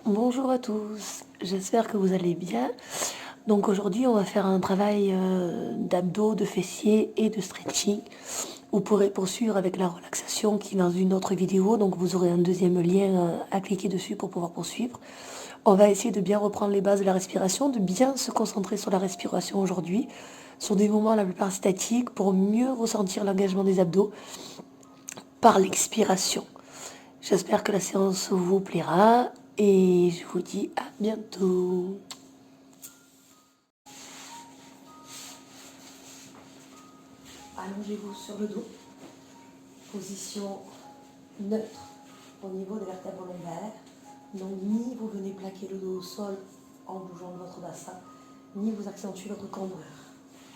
Bonjour à tous, j'espère que vous allez bien. Donc aujourd'hui on va faire un travail d'abdos, de fessiers et de stretching. Vous pourrez poursuivre avec la relaxation qui est dans une autre vidéo, donc vous aurez un deuxième lien à cliquer dessus pour pouvoir poursuivre. On va essayer de bien reprendre les bases de la respiration, de bien se concentrer sur la respiration aujourd'hui, sur des moments la plupart statiques pour mieux ressentir l'engagement des abdos par l'expiration. J'espère que la séance vous plaira et je vous dis à bientôt. Allongez-vous sur le dos, position neutre au niveau des vertèbres lombaires. Donc ni vous venez plaquer le dos au sol en bougeant de votre bassin, ni vous accentuez votre cambrure.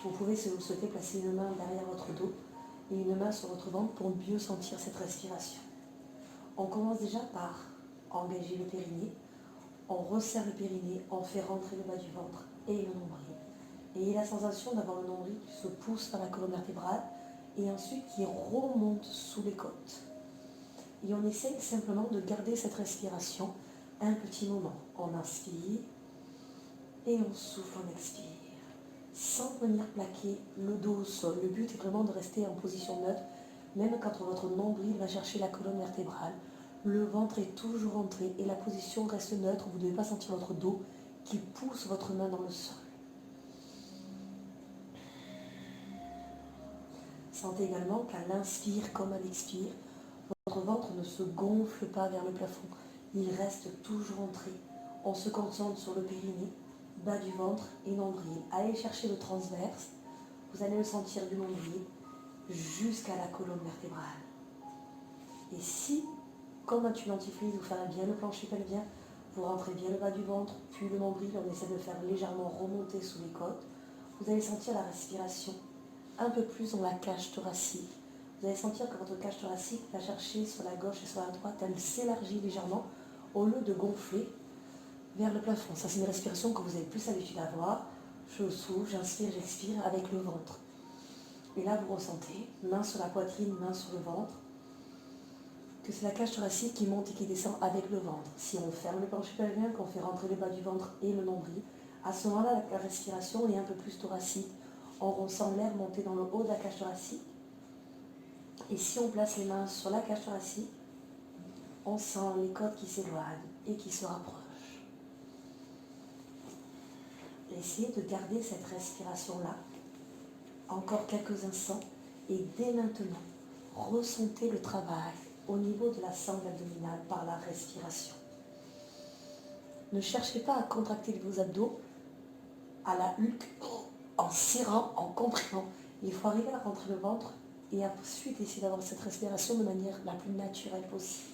Vous pouvez, si vous le souhaitez, placer une main derrière votre dos et une main sur votre ventre pour mieux sentir cette respiration. On commence déjà par engager le périnée. On resserre le périnée, on fait rentrer le bas du ventre et le nombril. Et la sensation d'avoir le nombril qui se pousse vers la colonne vertébrale et ensuite qui remonte sous les côtes. Et on essaye simplement de garder cette respiration un petit moment. On inspire et on souffle, on expire. Sans venir plaquer le dos au sol. Le but est vraiment de rester en position neutre, même quand votre nombril va chercher la colonne vertébrale. Le ventre est toujours entré et la position reste neutre. Vous ne devez pas sentir votre dos qui pousse votre main dans le sol. Sentez également qu'à l'inspire comme à l'expire, votre ventre ne se gonfle pas vers le plafond. Il reste toujours entré. On se concentre sur le périnée, bas du ventre et nombril. Allez chercher le transverse. Vous allez le sentir du nombril jusqu'à la colonne vertébrale. Et si, comme un dentifrice, vous fermez bien le plancher pelvien, vous rentrez bien le bas du ventre, puis le nombril, on essaie de le faire légèrement remonter sous les côtes, vous allez sentir la respiration un peu plus dans la cage thoracique. Vous allez sentir que votre cage thoracique va chercher sur la gauche et sur la droite, elle s'élargit légèrement au lieu de gonfler vers le plafond. Ça, c'est une respiration que vous avez plus l'habitude d'avoir. Je souffle, j'inspire, j'expire avec le ventre. Et là, vous ressentez, main sur la poitrine, main sur le ventre, que c'est la cage thoracique qui monte et qui descend avec le ventre. Si on ferme le plancher pelvien, qu'on fait rentrer le bas du ventre et le nombril, à ce moment-là, la respiration est un peu plus thoracique. On ressent l'air monter dans le haut de la cage thoracique. Et si on place les mains sur la cage thoracique, on sent les côtes qui s'éloignent et qui se rapprochent. Essayez de garder cette respiration-là encore quelques instants et dès maintenant, ressentez le travail au niveau de la sangle abdominale par la respiration. Ne cherchez pas à contracter vos abdos à la Hulk en serrant, en comprimant. Il faut arriver à rentrer le ventre et ensuite essayer d'avoir cette respiration de manière la plus naturelle possible.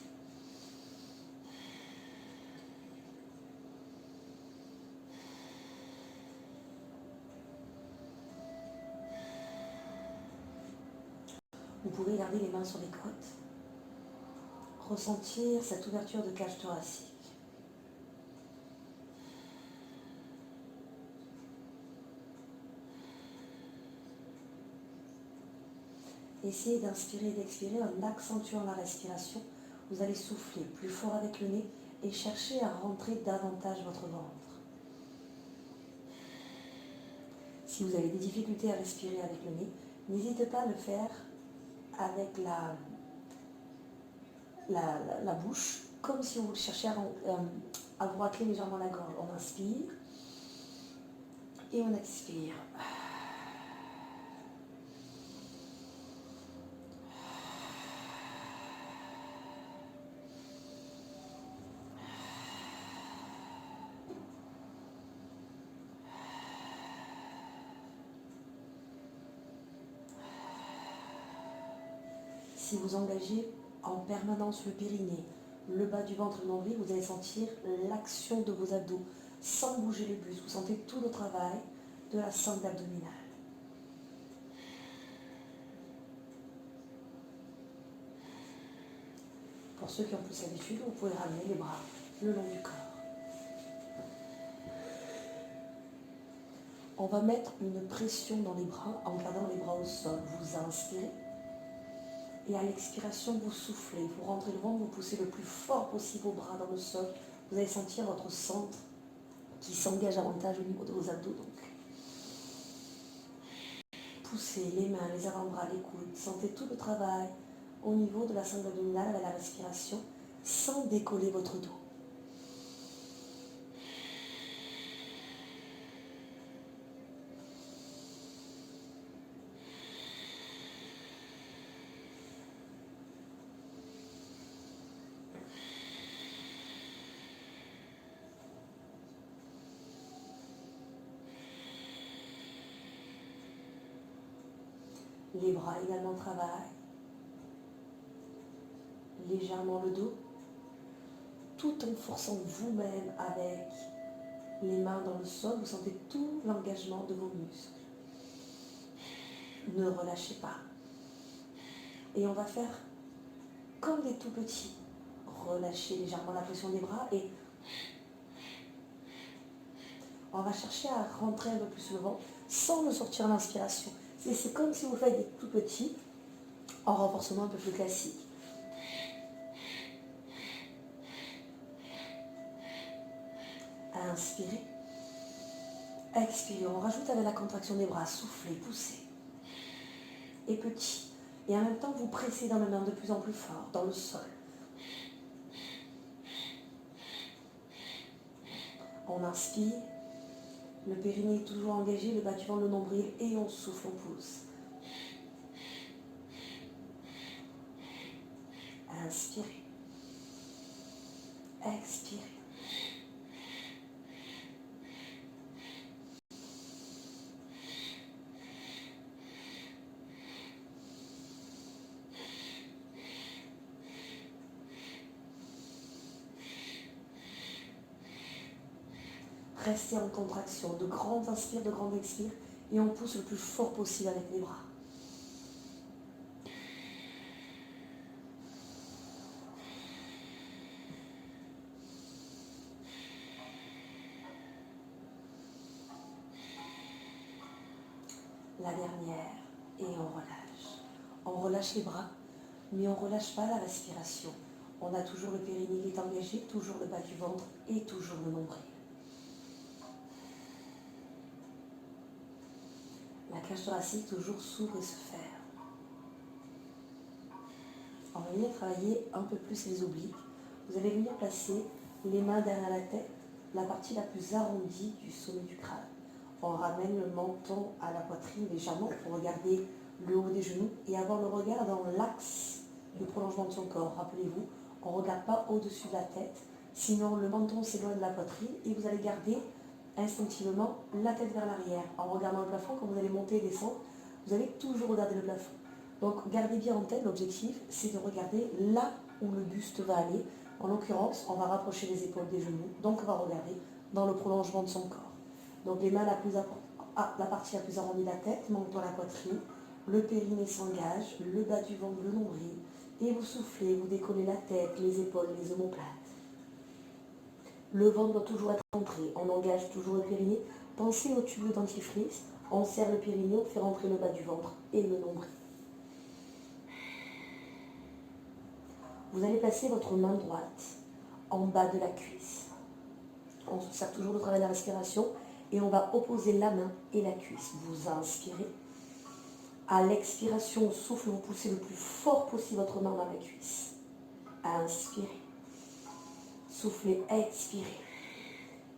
Vous pouvez garder les mains sur les côtes, ressentir cette ouverture de cage thoracique. Essayez d'inspirer et d'expirer en accentuant la respiration. Vous allez souffler plus fort avec le nez et chercher à rentrer davantage votre ventre. Si vous avez des difficultés à respirer avec le nez, n'hésitez pas à le faire avec la bouche, comme si vous cherchiez à vous racler légèrement la gorge. On inspire et on expire. Si vous engagez en permanence le périnée, le bas du ventre et le nombril, vous allez sentir l'action de vos abdos sans bouger les buste. Vous sentez tout le travail de la sangle abdominale. Pour ceux qui ont plus l'habitude, vous pouvez ramener les bras le long du corps. On va mettre une pression dans les bras en gardant les bras au sol. Vous inspirez et à l'expiration, vous soufflez. Vous rentrez le ventre, vous poussez le plus fort possible vos bras dans le sol Vous allez sentir votre centre qui s'engage davantage au niveau de vos abdos. Donc, poussez les mains, les avant-bras, les coudes. Sentez tout le travail au niveau de la sangle abdominale avec la respiration sans décoller votre dos. Les bras également travaillent. Légèrement le dos, tout en forçant vous-même avec les mains dans le sol, vous sentez tout l'engagement de vos muscles. Ne relâchez pas. Et on va faire comme des tout petits. Relâchez légèrement la pression des bras et on va chercher à rentrer un peu plus le ventre sans ne sortir l'inspiration. C'est comme si vous faites des tout petits en renforcement un peu plus classique. Inspirez. Expirez. On rajoute avec la contraction des bras. Soufflez, poussez. Et petit. Et en même temps, vous pressez dans le main de plus en plus fort, dans le sol. On inspire. Le périnée est toujours engagé, le bas du ventre, le nombril. Et on souffle, on pousse. Inspirez. Expirez. Restez en contraction, de grandes inspires, de grandes expires, et on pousse le plus fort possible avec les bras. La dernière, et on relâche. On relâche les bras, mais on ne relâche pas la respiration. On a toujours le périnée qui est engagé, toujours le bas du ventre et toujours le nombril. La cage thoracique toujours s'ouvre et se ferme. On va venir travailler un peu plus les obliques. Vous allez venir placer les mains derrière la tête, la partie la plus arrondie du sommet du crâne. On ramène le menton à la poitrine légèrement pour regarder le haut des genoux et avoir le regard dans l'axe du prolongement de son corps. Rappelez-vous, on ne regarde pas au-dessus de la tête, sinon le menton s'éloigne de la poitrine et vous allez garder instinctivement la tête vers l'arrière. En regardant le plafond, quand vous allez monter et descendre, vous allez toujours regarder le plafond. Donc gardez bien en tête, l'objectif c'est de regarder là où le buste va aller. En l'occurrence, on va rapprocher les épaules des genoux, donc on va regarder dans le prolongement de son corps. Donc les mains la partie la plus arrondie de la tête, menton à la poitrine, le périnée s'engage, le bas du ventre, le nombril, et vous soufflez, vous décollez la tête, les épaules, les omoplates. Le ventre doit toujours être rentré, on engage toujours le périnée. Pensez au tube de dentifrice, on serre le périnée, on fait rentrer le bas du ventre et le nombril. Vous allez placer votre main droite en bas de la cuisse. On se sert toujours de travail de la respiration et on va opposer la main et la cuisse. Vous inspirez. À l'expiration, souffle, vous poussez le plus fort possible votre main dans la cuisse. Inspirez. Soufflez, expirez.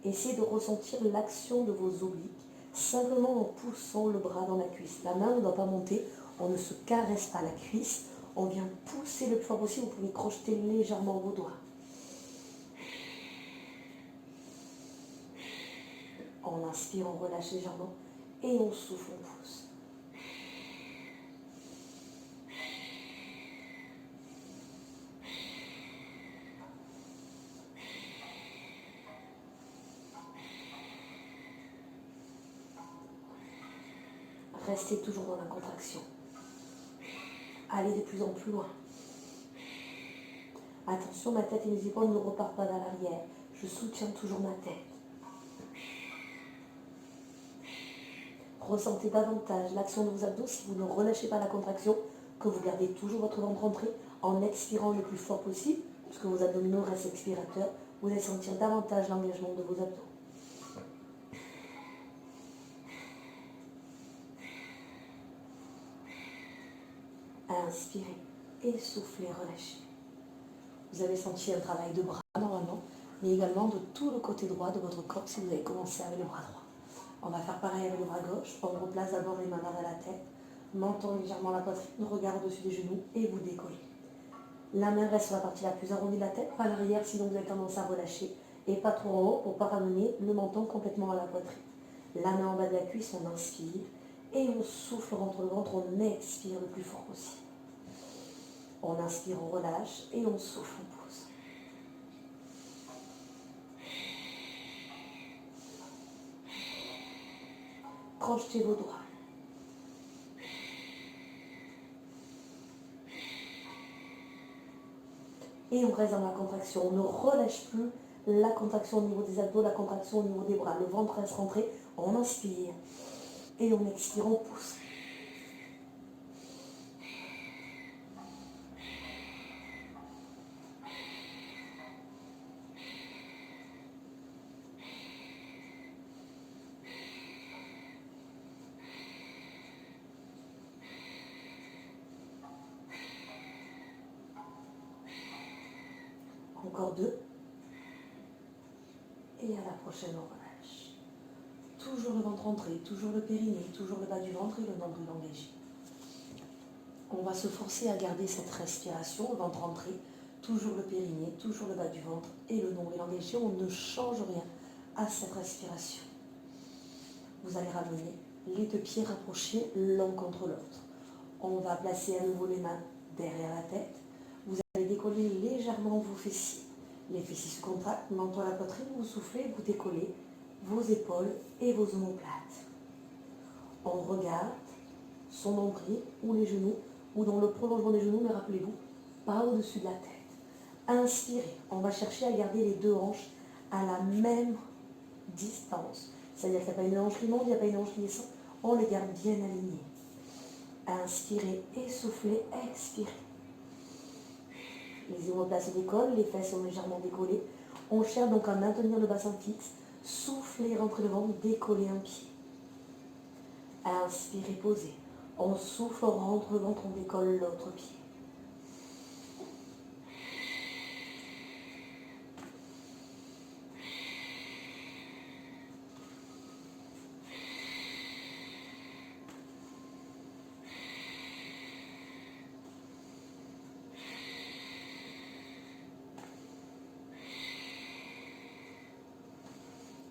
Essayez de ressentir l'action de vos obliques, simplement en poussant le bras dans la cuisse. La main ne doit pas monter, on ne se caresse pas la cuisse, on vient pousser le plus fort possible, vous pouvez crocheter légèrement vos doigts. On inspire, on relâche légèrement et on souffle, on pousse. Restez toujours dans la contraction. Allez de plus en plus loin. Attention, ma tête et mes épaules ne repartent pas vers l'arrière. Je soutiens toujours ma tête. Ressentez davantage l'action de vos abdos si vous ne relâchez pas la contraction, que vous gardez toujours votre ventre rentré en expirant le plus fort possible, puisque vos abdominaux restent expirateurs. Vous allez sentir davantage l'engagement de vos abdos. Inspirez, essoufflez, relâchez. Vous avez senti un travail de bras normalement, mais également de tout le côté droit de votre corps si vous avez commencé avec le bras droit. On va faire pareil avec le bras gauche. On replace d'abord les mains derrière la tête, menton légèrement la poitrine, regard au-dessus des genoux et vous décollez. La main reste sur la partie la plus arrondie de la tête, pas l'arrière, sinon vous avez tendance à relâcher, et pas trop en haut pour ne pas ramener le menton complètement à la poitrine. La main en bas de la cuisse, on inspire, et on souffle, on rentre le ventre, on expire le plus fort possible. On inspire, on relâche, et on souffle, on pose. Crochetez vos doigts. Et on reste dans la contraction. On ne relâche plus la contraction au niveau des abdos, la contraction au niveau des bras. Le ventre reste rentré. On inspire. Et on expire, on pousse. Encore 2. Et à la prochaine, on relâche. Toujours le ventre rentré, toujours le périnée, toujours le bas du ventre et le nombril engagé. On va se forcer à garder cette respiration, le ventre rentré, toujours le périnée, toujours le bas du ventre et le nombril engagé. On ne change rien à cette respiration. Vous allez ramener les 2 pieds rapprochés l'un contre l'autre. On va placer à nouveau les mains derrière la tête. Vous allez décoller légèrement vos fessiers. Les fessiers se contractent, menton à la poitrine, vous soufflez, vous décollez vos épaules et vos omoplates. On regarde son nombril ou les genoux, ou dans le prolongement des genoux, mais rappelez-vous, pas au-dessus de la tête. Inspirez, on va chercher à garder les 2 hanches à la même distance. C'est-à-dire qu'il n'y a pas une hanche qui monte, il n'y a pas une hanche qui descend, on les garde bien alignées. Inspirez, essoufflez, expirez. Les omoplates se décollent, les fesses sont légèrement décollées. On cherche donc à maintenir le bassin fixe. Soufflez, rentrez le ventre, décollez un pied. Inspirez, posez. On souffle, on rentre le ventre, on décolle l'autre pied.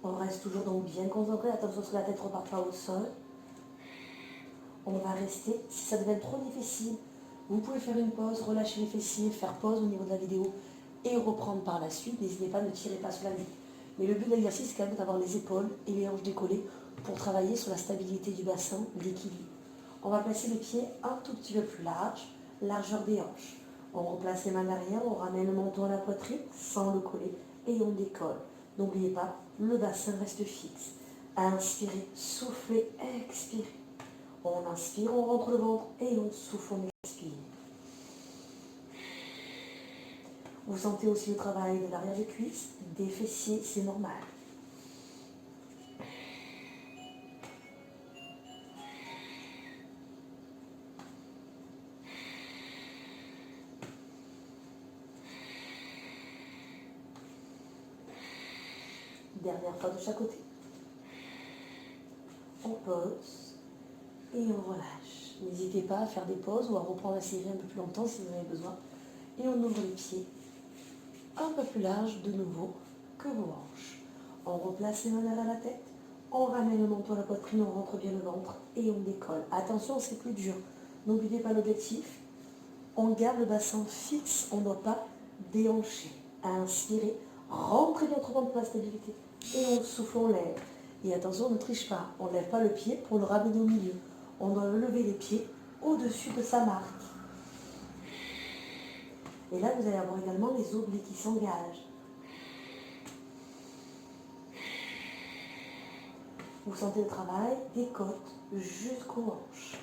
On reste toujours donc bien concentré. Attention que la tête ne repart pas au sol. On va rester. Si ça devient trop difficile, vous pouvez faire une pause, relâcher les fessiers, faire pause au niveau de la vidéo et reprendre par la suite. N'hésitez pas, ne tirez pas sur la vie. Mais le but de l'exercice, c'est quand même d'avoir les épaules et les hanches décollées pour travailler sur la stabilité du bassin, l'équilibre. On va placer les pieds un tout petit peu plus large, largeur des hanches. On replace les mains derrière, on ramène le menton à la poitrine sans le coller et on décolle. N'oubliez pas, le bassin reste fixe. Inspirez, soufflez, expirez. On inspire, on rentre le ventre et on souffle, on expire. Vous sentez aussi le travail de l'arrière des cuisses, des fessiers, c'est normal. Dernière fois de chaque côté. On pose et on relâche. N'hésitez pas à faire des pauses ou à reprendre la série un peu plus longtemps si vous en avez besoin. Et on ouvre les pieds un peu plus large de nouveau que vos hanches. On replace les mains derrière la tête, on ramène le menton à la poitrine, on rentre bien le ventre et on décolle. Attention, c'est plus dur. N'oubliez pas l'objectif. On garde le bassin fixe, on ne doit pas déhancher. Inspirez, rentrez votre ventre pour la stabilité et on souffle, on lève. Et attention, on ne triche pas. On ne lève pas le pied pour le ramener au milieu. On doit lever les pieds au-dessus de sa marque. Et là, vous allez avoir également les obliques qui s'engagent. Vous sentez le travail des côtes jusqu'aux hanches.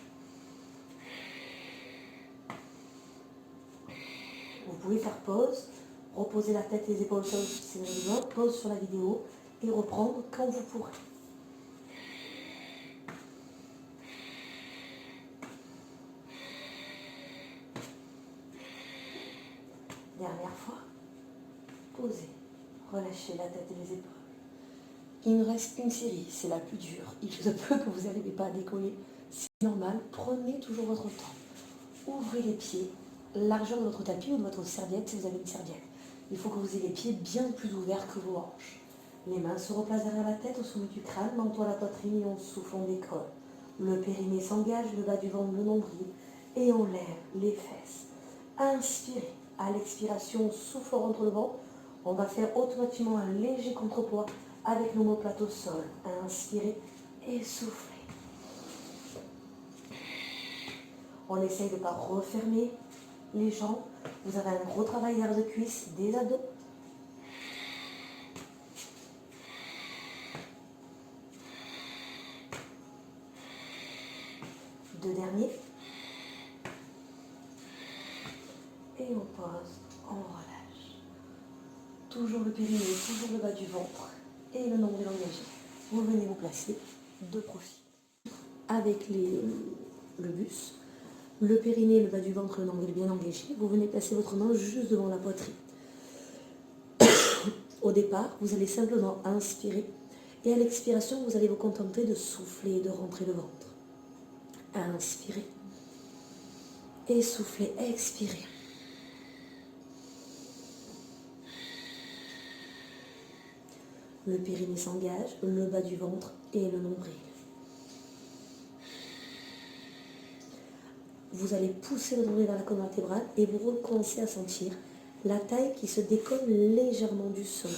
Vous pouvez faire pause Reposez la tête et les épaules sur le si vous avez besoin, pause sur la vidéo et reprendre quand vous pourrez. Dernière fois, posez, relâchez la tête et les épaules. Il nous reste une série, c'est la plus dure. Il se peut que vous n'arrivez pas à décoller, c'est normal, prenez toujours votre temps. Ouvrez les pieds, largeur de votre tapis ou de votre serviette si vous avez une serviette. Il faut que vous ayez les pieds bien plus ouverts que vos hanches. Les mains se replacent derrière la tête au sommet du crâne, menton à la poitrine et on souffle, on décolle. Le périnée s'engage, le bas du ventre, le nombril et on lève les fesses. Inspirez. À l'expiration, on souffle, on rentre le ventre. On va faire automatiquement un léger contrepoids avec l'omoplate au sol. Inspirez et soufflez. On essaye de ne pas refermer les jambes. Vous avez un gros travail derrière de cuisse, des abdos. Deux derniers. Et on pose, on relâche. Toujours le périnée, toujours le bas du ventre et le nombril engagé. Vous venez vous placer de profil. Avec le bus, le périnée, le bas du ventre, le nombril bien engagé, vous venez placer votre main juste devant la poitrine. Au départ, vous allez simplement inspirer et à l'expiration, vous allez vous contenter de souffler et de rentrer le ventre. Inspirez et soufflez, expirez. Le périnée s'engage, le bas du ventre et le nombril. Vous allez pousser le nombril vers la colonne vertébrale et vous recommencez à sentir la taille qui se décolle légèrement du sol.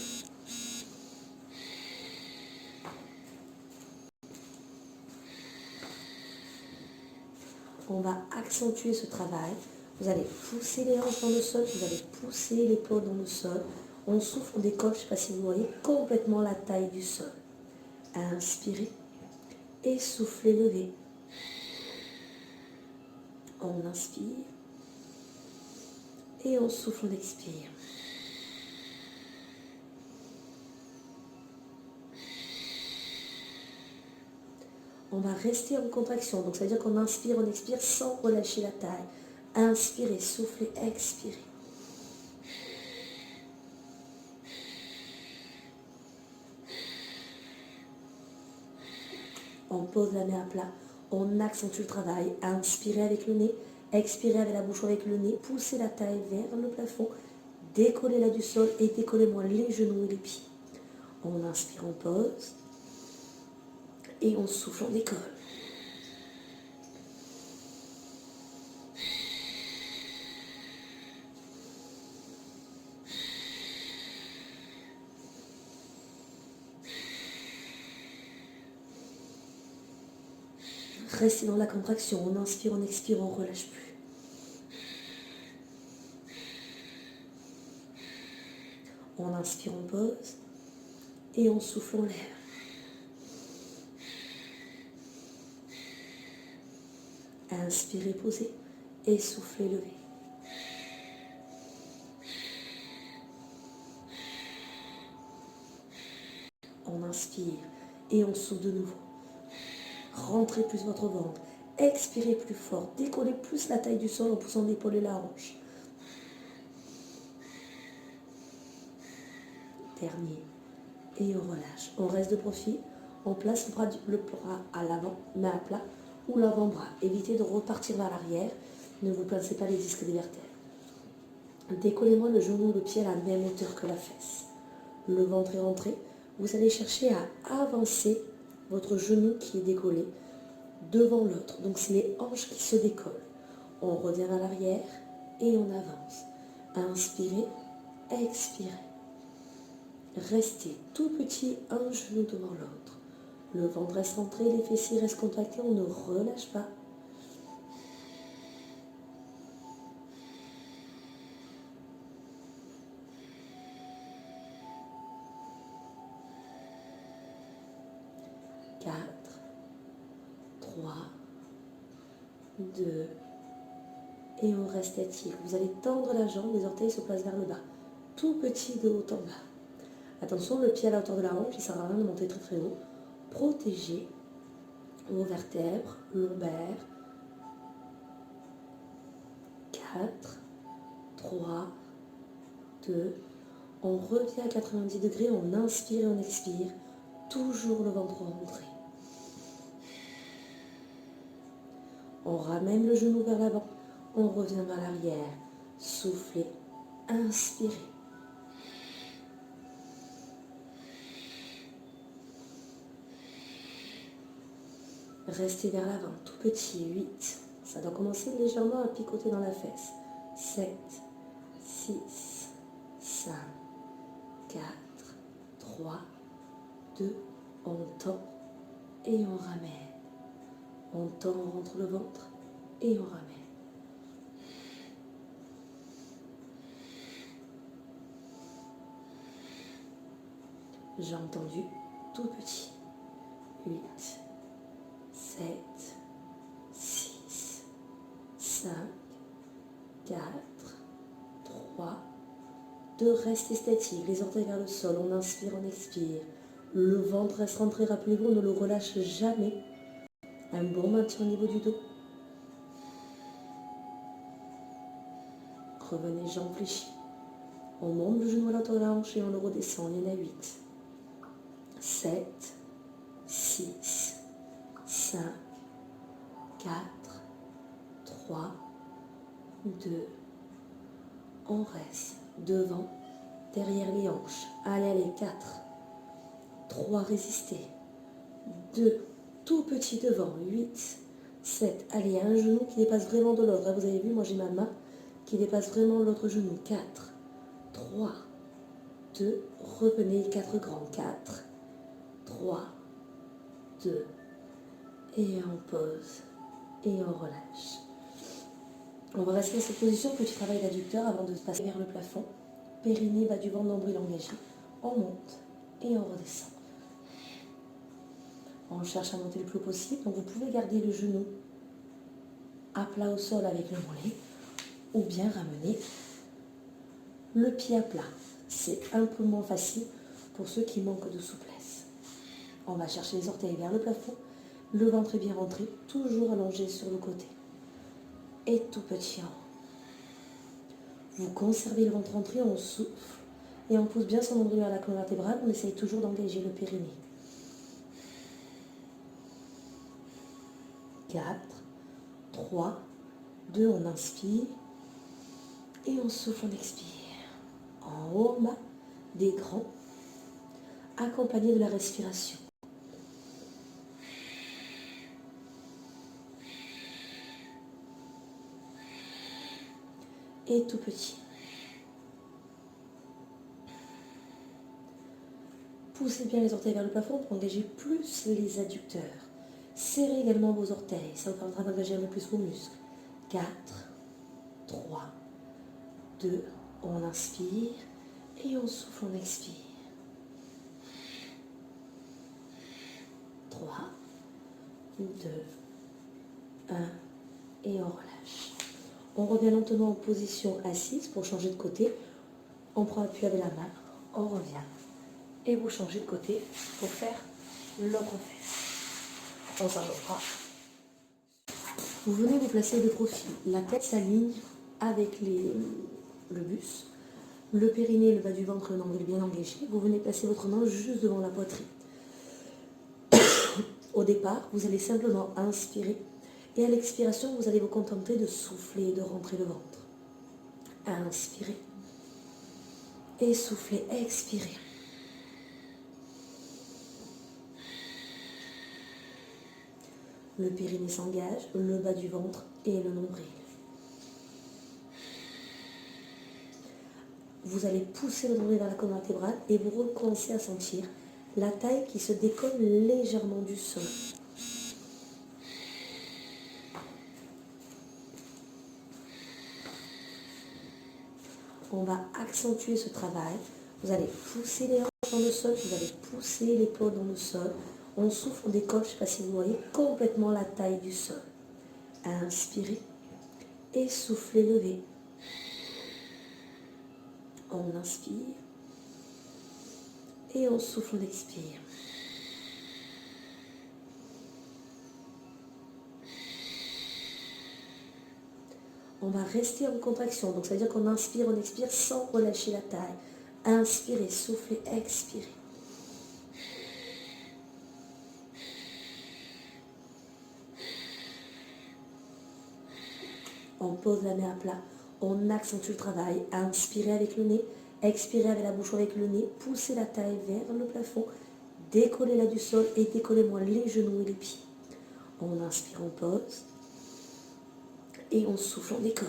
On va accentuer ce travail. Vous allez pousser les hanches dans le sol, vous allez pousser l'épaule dans le sol. On souffle, on décolle, je ne sais pas si vous voyez, complètement la taille du sol. Inspirez et soufflez, levez. On inspire et on souffle, on expire. On va rester en contraction, donc ça veut dire qu'on inspire, on expire sans relâcher la taille. Inspirez, soufflez, expirez. On pose la main à plat, on accentue le travail. Inspirez avec le nez, expirez avec la bouche ou avec le nez, poussez la taille vers le plafond, décollez-la du sol et décollez-moi les genoux et les pieds. On inspire, on pose et on souffle, on décolle. Restez dans la contraction, on inspire, on expire, on ne relâche plus. On inspire, on pose et on souffle, on lève. Inspirez, posez et soufflez, levez. On inspire et on souffle de nouveau. Rentrez plus votre ventre. Expirez plus fort. Décollez plus la taille du sol en poussant l'épaule et la hanche. Dernier. Et on relâche. On reste de profil. On place le bras à l'avant, main à plat, ou l'avant-bras. Évitez de repartir vers l'arrière. Ne vous placez pas les disques des vertèbres. Décollez-moi le genou, le pied à la même hauteur que la fesse. Le ventre est rentré. Vous allez chercher à avancer votre genou qui est décollé devant l'autre. Donc c'est les hanches qui se décollent. On revient à l'arrière et on avance. Inspirez, expirez. Restez tout petit, un genou devant l'autre. Le ventre reste rentré, les fessiers restent contractés, on ne relâche pas. Quatre, 3, 2, et on reste étiré. Vous allez tendre la jambe, les orteils se placent vers le bas. tout petit de haut en bas. Attention, le pied à la hauteur de la hanche, il ne sert à rien de monter très très haut. Protégez vos vertèbres, lombaires. 4, 3, 2. On revient à 90 degrés, on inspire et on expire. Toujours le ventre rentré. On ramène le genou vers l'avant. On revient vers l'arrière. Soufflez, inspirez. Restez vers l'avant, tout petit, 8. Ça doit commencer légèrement à picoter dans la fesse. 7, 6, 5, 4, 3, 2. On tend et on ramène. On tend, on rentre le ventre et on ramène. J'ai entendu tout petit. 8, 7, 6, 5, 4, 3, 2. Restez statique, les orteils vers le sol. On inspire, on expire. Le ventre reste rentré, rappelez-vous, on ne le relâche jamais. Un bon maintien au niveau du dos. Revenez, jambes fléchies. On monte le genou à la hauteur de la hanche et on le redescend. Il y en a 8, 7, 6, 5, 4, 3, 2. On reste devant, derrière les hanches. Allez, allez, 4, 3, résistez. 2, tout petit devant. 8, 7. Allez, un genou qui dépasse vraiment de l'autre. Vous avez vu, moi j'ai ma main qui dépasse vraiment l'autre genou. 4, 3, 2. Revenez, 4 grands. 4, 3, 2. Et on pose. Et on relâche. On va rester dans cette position, petit travail d'adducteur avant de se passer vers le plafond. Périnée, bas du ventre, nombril engagé. On monte et on redescend. On cherche à monter le plus possible. Donc vous pouvez garder le genou à plat au sol avec le mollet ou bien ramener le pied à plat. C'est un peu moins facile pour ceux qui manquent de souplesse. On va chercher les orteils vers le plafond. Le ventre est bien rentré, toujours allongé sur le côté. Et tout petit en haut. Vous conservez le ventre rentré, on souffle et on pousse bien son nombril vers la colonne vertébrale. On essaye toujours d'engager le périnée. 4, 3, 2, on inspire et on souffle, on expire. En haut, en bas, des grands, accompagnés de la respiration. Et tout petit. Poussez bien les orteils vers le plafond pour engager plus les adducteurs. Serrez également vos orteils, ça vous permettra d'engager un peu plus vos muscles. 4, 3, 2, on inspire et on souffle, on expire. 3, 2, 1 et on relâche. On revient lentement en position assise pour changer de côté. On prend appui avec la main, on revient. Et vous changez de côté pour faire l'autre fesse. On s'allongera. Vous venez vous placer de profil. La tête s'aligne avec le buste. Le périnée, le bas du ventre, le nombril bien engagé. Vous venez placer votre main juste devant la poitrine. Au départ, vous allez simplement inspirer. Et à l'expiration, vous allez vous contenter de souffler et de rentrer le ventre. Inspirez. Et soufflez, expirez. Le périnée s'engage, le bas du ventre et le nombril. Vous allez pousser le nombril vers la colonne vertébrale et vous recommencez à sentir la taille qui se décolle légèrement du sol. On va accentuer ce travail. Vous allez pousser les hanches dans le sol, vous allez pousser l'épaule dans le sol. On souffle, on décolle, je ne sais pas si vous voyez, complètement la taille du sol. Inspirez et soufflez, levez. On inspire. Et on souffle, on expire. On va rester en contraction. Donc ça veut dire qu'on inspire, on expire sans relâcher la taille. Inspirez, soufflez, expirez. On pose la main à plat. On accentue le travail. Inspirez avec le nez. Expirez avec la bouche ou avec le nez. Poussez la taille vers le plafond. Décollez-la du sol et décollez-moi les genoux et les pieds. On inspire, on pose. Et on souffle, on décolle.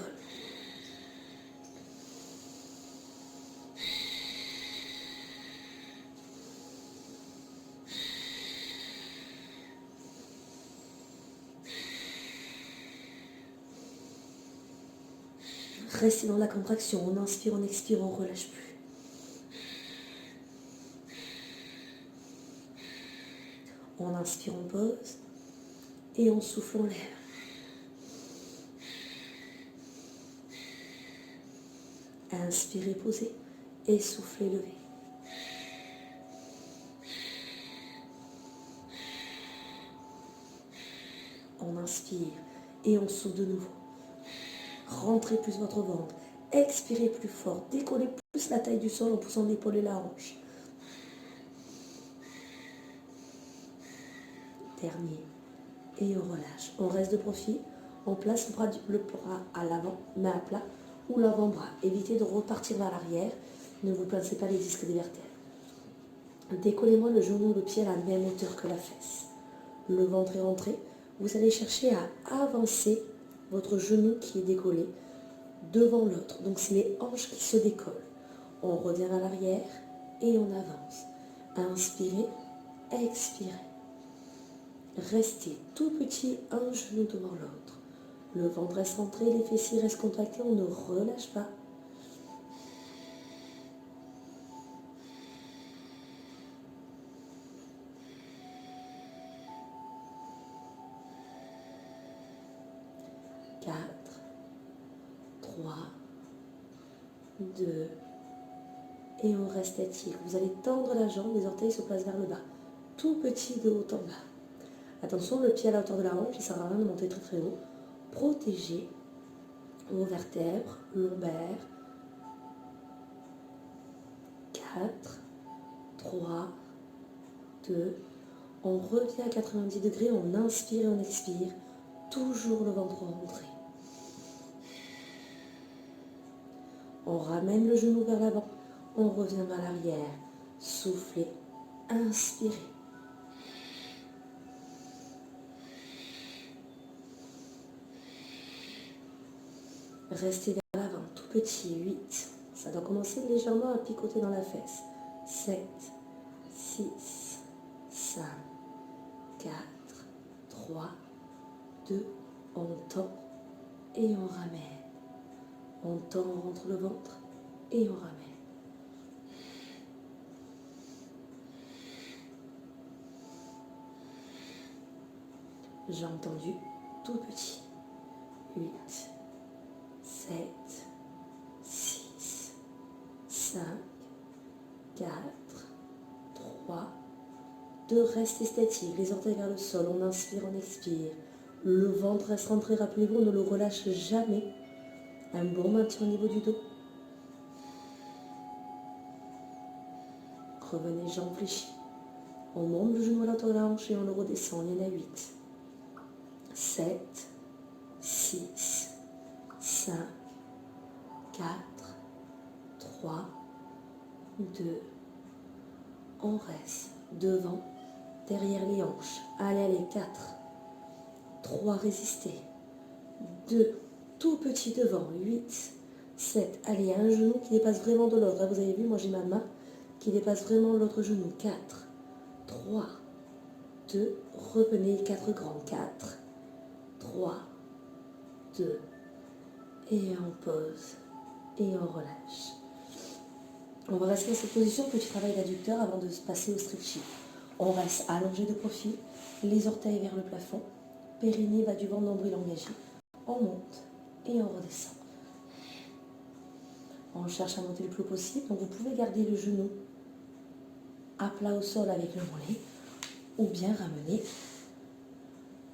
Restez dans la contraction. On inspire, on expire, on ne relâche plus. On inspire, on pose. Et on souffle, on lève. Inspirez, posez. Et soufflez, levez. On inspire et on souffle de nouveau. Rentrez plus votre ventre. Expirez plus fort. Décollez plus la taille du sol en poussant l'épaule et la hanche. Dernier. Et on relâche. On reste de profil. On place le bras à l'avant, main à plat, ou l'avant-bras. Évitez de repartir vers l'arrière. Ne vous placez pas les disques des vertèbres. Décollez-moi le genou ou le pied à la même hauteur que la fesse. Le ventre est rentré. Vous allez chercher à avancer votre genou qui est décollé devant l'autre. Donc c'est les hanches qui se décollent. On revient à l'arrière et on avance. Inspirez, expirez. Restez tout petit, un genou devant l'autre. Le ventre reste rentré, les fessiers restent contractés, on ne relâche pas. Quatre, 3, 2, et on reste étiré. Vous allez tendre la jambe, les orteils se placent vers le bas. Tout petit de haut en bas. Attention, le pied à la hauteur de la hanche, il ne sert à rien de monter très très haut. Protégez vos vertèbres, lombaires. 4, 3, 2, on revient à 90 degrés, on inspire et on expire. Toujours le ventre rentré. On ramène le genou vers l'avant, on revient vers l'arrière. Soufflez, inspirez. Restez vers l'avant, tout petit, 8. Ça doit commencer légèrement à picoter dans la fesse. 7, 6, 5, 4, 3, 2, on tend et on ramène. On tend, on rentre le ventre et on ramène. J'ai entendu tout petit. 8, 7, 6, 5, 4, 3, 2, restez statique, les orteils vers le sol, on inspire, on expire. Le ventre reste rentré, rappelez-vous, on ne le relâche jamais. Un bon maintien au niveau du dos. Revenez, jambes fléchies. On monte le genou à la hauteur de la hanche et on le redescend. Il y en a 8, 7, 6, 5, 4, 3, 2, on reste devant, derrière les hanches. Allez, 4, 3, résistez. 2, tout petit devant, 8, 7, allez, un genou qui dépasse vraiment de l'autre. Là, vous avez vu, moi j'ai ma main qui dépasse vraiment l'autre genou. 4, 3, 2, revenez, 4 grands, 4, 3, 2, et on pose, et on relâche. On va rester dans cette position, petit travail d'adducteur avant de se passer au stretching. On reste allongé de profil, les orteils vers le plafond, périnée va du ventre, nombril engagé. On monte et on redescend. On cherche à monter le plus haut possible. Donc vous pouvez garder le genou à plat au sol avec le mollet ou bien ramener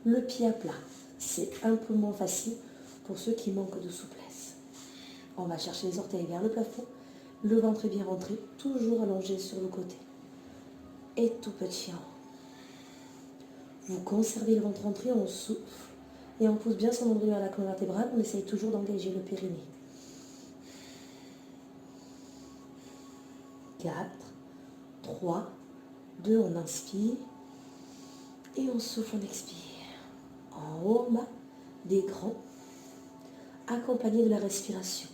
le pied à plat. C'est un peu moins facile pour ceux qui manquent de souplesse. On va chercher les orteils vers le plafond. Le ventre est bien rentré, toujours allongé sur le côté. Et tout petit en haut. Vous conservez le ventre rentré, on souffle et on pousse bien son nombril vers la colonne vertébrale. On essaye toujours d'engager le périnée. 4, 3, 2, on inspire et on souffle, on expire. En haut, en bas, des grands, accompagnés de la respiration.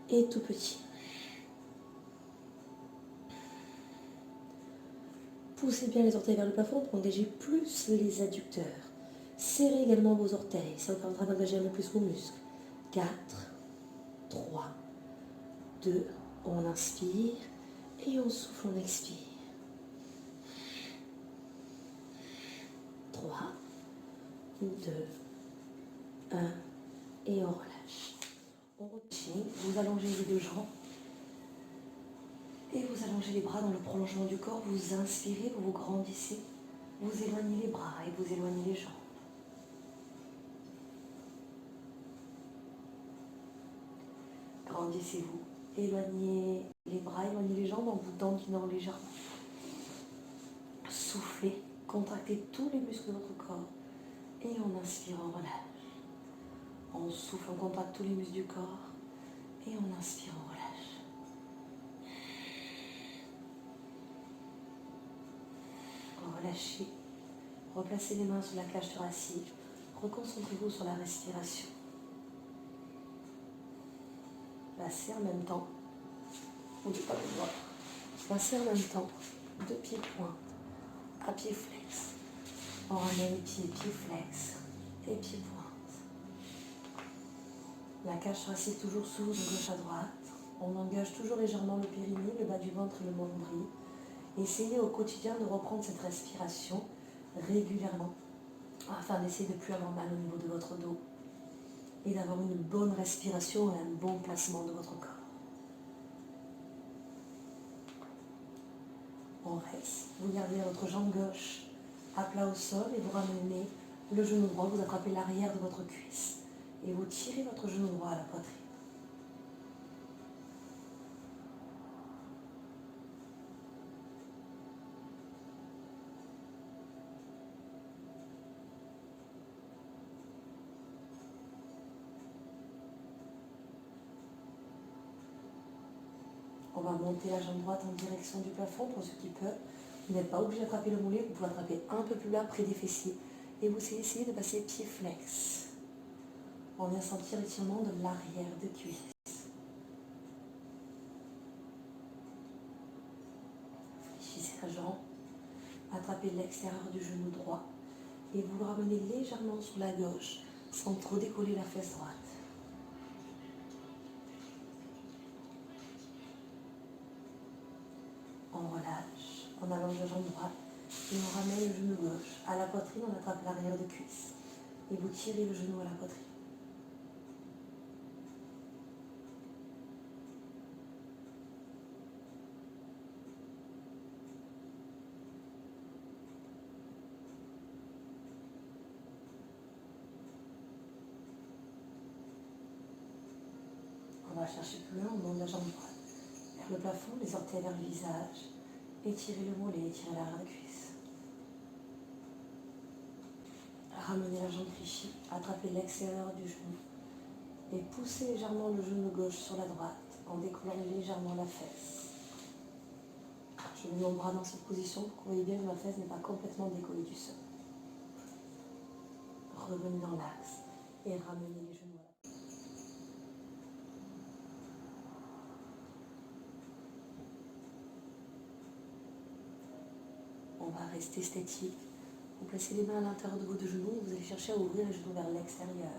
Et tout petit. Poussez bien les orteils vers le plafond pour engager plus les adducteurs. Serrez également vos orteils, ça vous permettra d'engager un peu plus vos muscles. 4, 3, 2, on inspire et on souffle, on expire. 3, 2, 1 et on relâche. On retient, vous allongez les deux jambes et vous allongez les bras dans le prolongement du corps. Vous inspirez, vous vous grandissez, vous éloignez les bras et vous éloignez les jambes. Grandissez-vous, éloignez les bras, éloignez les jambes en vous dandinant légèrement. Soufflez, contractez tous les muscles de votre corps et on inspire, on relâche. On souffle, on contracte tous les muscles du corps et on inspire, on relâche. Relâchez, replacez les mains sur la cage thoracique, reconcentrez-vous sur la respiration. Passez en même temps, ou pas le doigt, passez en même temps de pieds points à pieds flex. On ramène les pieds, pieds flex et pieds pointes. La cage thoracique toujours s'ouvre de gauche à droite. On engage toujours légèrement le périnée, le bas du ventre et le nombril. Essayez au quotidien de reprendre cette respiration régulièrement afin d'essayer de ne plus avoir mal au niveau de votre dos et d'avoir une bonne respiration et un bon placement de votre corps. On reste, vous gardez votre jambe gauche à plat au sol et vous ramenez le genou droit, vous attrapez l'arrière de votre cuisse et vous tirez votre genou droit à la poitrine. On va monter la jambe droite en direction du plafond pour ceux qui peuvent. Vous n'êtes pas obligé d'attraper le mollet, vous pouvez attraper un peu plus là près des fessiers. Et vous essayez de passer pied flex. On vient sentir l'étirement de l'arrière de cuisse. Fléchissez la jambe, attrapez l'extérieur du genou droit et vous le ramenez légèrement sur la gauche sans trop décoller la fesse droite. On relâche, on allonge la jambe droite et on ramène le genou gauche à la poitrine, on attrape l'arrière de cuisse et vous tirez le genou à la poitrine. On va chercher plus loin, on monte la jambe droite vers le plafond, les orteils vers le visage, étirez le mollet, étirez l'arrière de cuisse. Ramenez la jambe fléchie, attrapez l'extérieur du genou et poussez légèrement le genou gauche sur la droite en décollant légèrement la fesse. Je mets mon bras dans cette position pour que vous voyez bien que ma fesse n'est pas complètement décollée du sol. Revenez dans l'axe et ramenez les genoux à la tête. On va rester statique. Vous placez les mains à l'intérieur de vos deux genoux et vous allez chercher à ouvrir les genoux vers l'extérieur.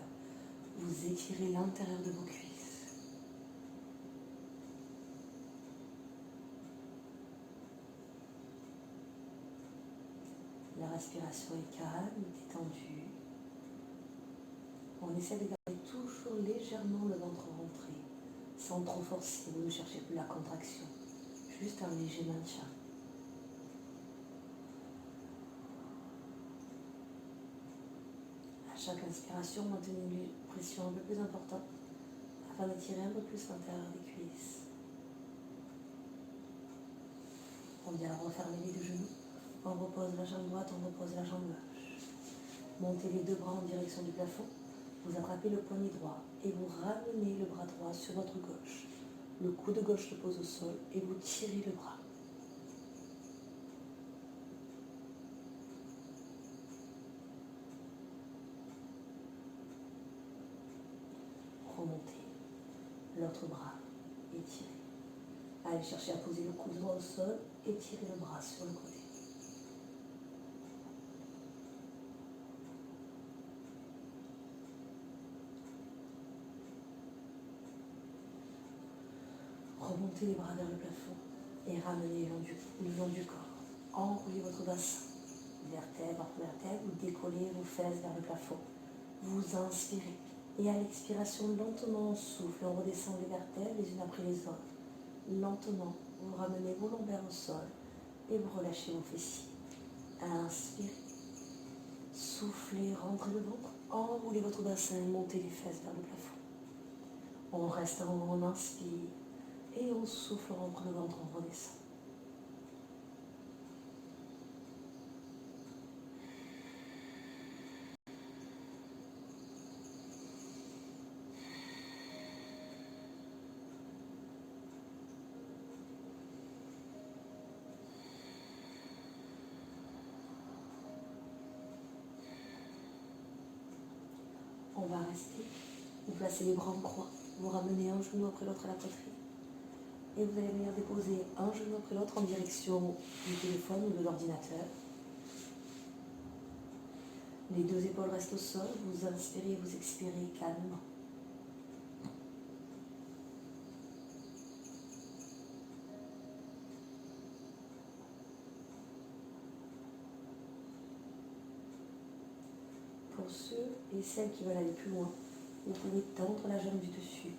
Vous étirez l'intérieur de vos cuisses. La respiration est calme, détendue. On essaie de garder toujours légèrement le ventre rentré, sans trop forcer. Vous ne cherchez plus la contraction, juste un léger maintien. À chaque inspiration, maintenez une pression un peu plus importante afin d'étirer un peu plus l'intérieur des cuisses. On vient refermer les deux genoux. On repose la jambe droite, on repose la jambe gauche. Montez les deux bras en direction du plafond. Vous attrapez le poignet droit et vous ramenez le bras droit sur votre gauche. Le coude gauche se pose au sol et vous tirez le bras. Remontez l'autre bras, étirez. Allez chercher à poser le coude droit au sol, étirez le bras sur le côté. Remontez les bras vers le plafond et ramenez le long du corps. Enroulez votre bassin, vertèbre après vertèbre, vous décollez vos fesses vers le plafond. Vous inspirez et à l'expiration, lentement on souffle, on redescend les vertèbres les unes après les autres. Lentement, vous ramenez vos lombaires au sol et vous relâchez vos fessiers. Inspirez, soufflez, rentrez le ventre, enroulez votre bassin et montez les fesses vers le plafond. On reste en haut, on inspire. Et on souffle, on rentre le ventre, on redescend. On va rester. Vous placez les bras en croix. Vous ramenez un genou après l'autre à la poitrine. Et vous allez venir déposer un genou après l'autre en direction du téléphone ou de l'ordinateur. Les deux épaules restent au sol. Vous inspirez et vous expirez calmement. Pour ceux et celles qui veulent aller plus loin, vous pouvez tendre la jambe du dessus.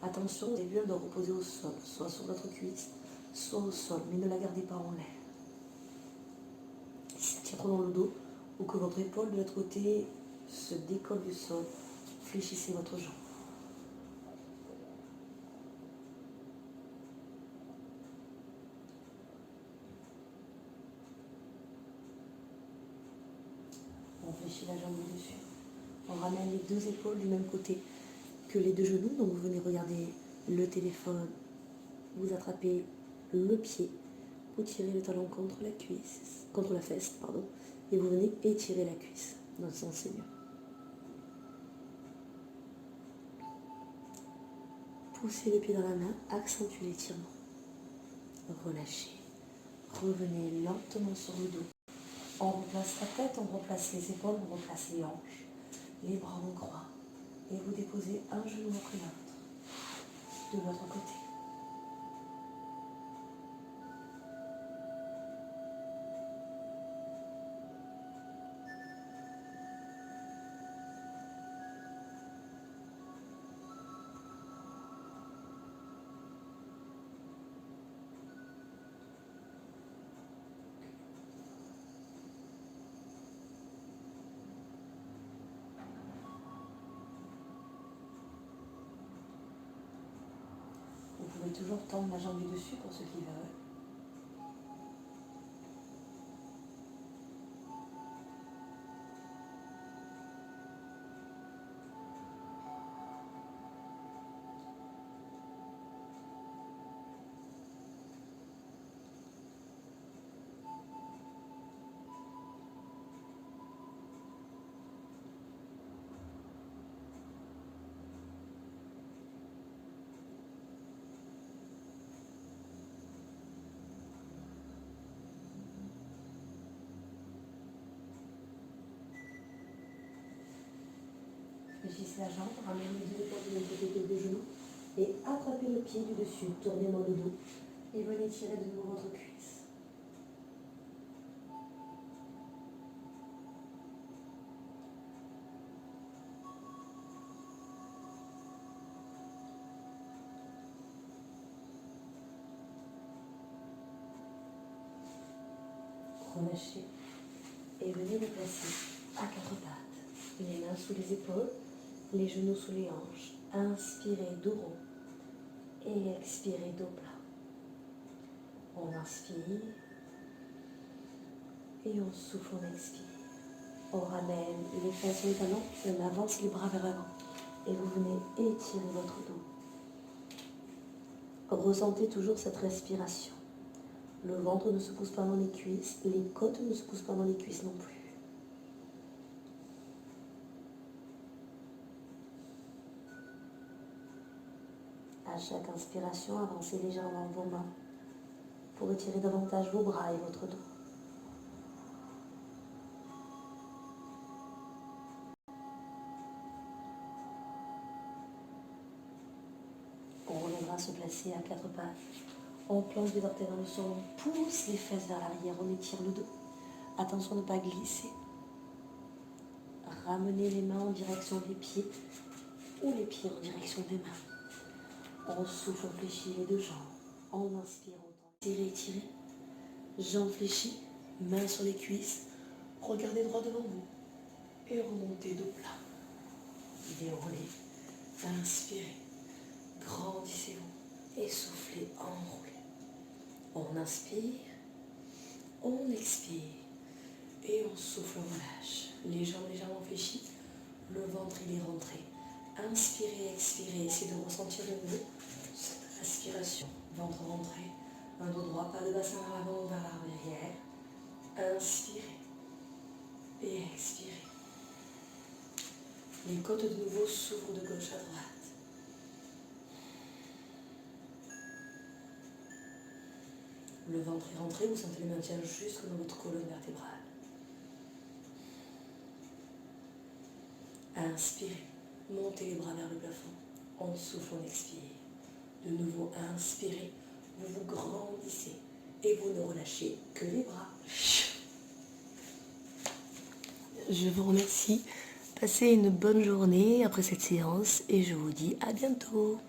Attention, les bulles doivent reposer au sol, soit sur votre cuisse, soit au sol, mais ne la gardez pas en l'air. Si ça tire trop dans le dos, ou que votre épaule de l'autre côté se décolle du sol, fléchissez votre jambe. On fléchit la jambe du dessus. On ramène les deux épaules du même côté que les deux genoux. Donc vous venez regarder le téléphone, vous attrapez le pied, vous tirez le talon contre la cuisse, contre la fesse, pardon, et vous venez étirer la cuisse. Dans le sens, c'est mieux. Poussez le pied dans la main, accentuez l'étirement. Relâchez. Revenez lentement sur le dos. On replace la tête, on replace les épaules, on replace les hanches. Les bras en croix. Et vous déposez un genou après l'autre. De l'autre côté. Vous pouvez toujours tendre la jambe du dessus pour ceux qui veulent. Fléchissez la jambe, ramenez les deux épaules de l'autre côté des deux genoux et attrapez le pied du dessus, tournez dans le dos et venez tirer de nouveau votre cuisse. relâchez et venez vous placer à quatre pattes. Les mains sous les épaules, les genoux sous les hanches. Inspirez dos rond et expirez dos plat. On inspire et on souffle, on expire. On ramène les fesses sur les talons, on avance les bras vers l'avant et vous venez étirer votre dos. Ressentez toujours cette respiration. Le ventre ne se pousse pas dans les cuisses, les côtes ne se poussent pas dans les cuisses non plus. À chaque inspiration, avancez légèrement vos mains pour étirer davantage vos bras et votre dos. On reviendra se placer à quatre pattes. On plante les orteils dans le sol, on pousse les fesses vers l'arrière, on étire le dos. Attention de ne pas glisser. Ramenez les mains en direction des pieds ou les pieds en direction des mains. On souffle, on fléchit les deux jambes. On inspire, on tend. Étirez, étirez. Jambes fléchies, mains sur les cuisses. Regardez droit devant vous. Et remontez dos plat. Déroulez. Inspirez. Grandissez-vous. Et soufflez, enroulez. On inspire. On expire. Et on souffle, on relâche. Les jambes légèrement fléchies. Le ventre, il est rentré. Inspirez, expirez. Essayez de ressentir de nouveau cette respiration. Ventre rentré. Un dos droit, pas de bassin vers l'avant ou vers l'arrière. Inspirez. Et expirez. Les côtes de nouveau s'ouvrent de gauche à droite. Le ventre est rentré, vous sentez le maintien jusque dans votre colonne vertébrale. Inspirez, montez les bras vers le plafond. On souffle, on expire. De nouveau, inspirez, vous vous grandissez et vous ne relâchez que les bras. Je vous remercie. Passez une bonne journée après cette séance et je vous dis à bientôt.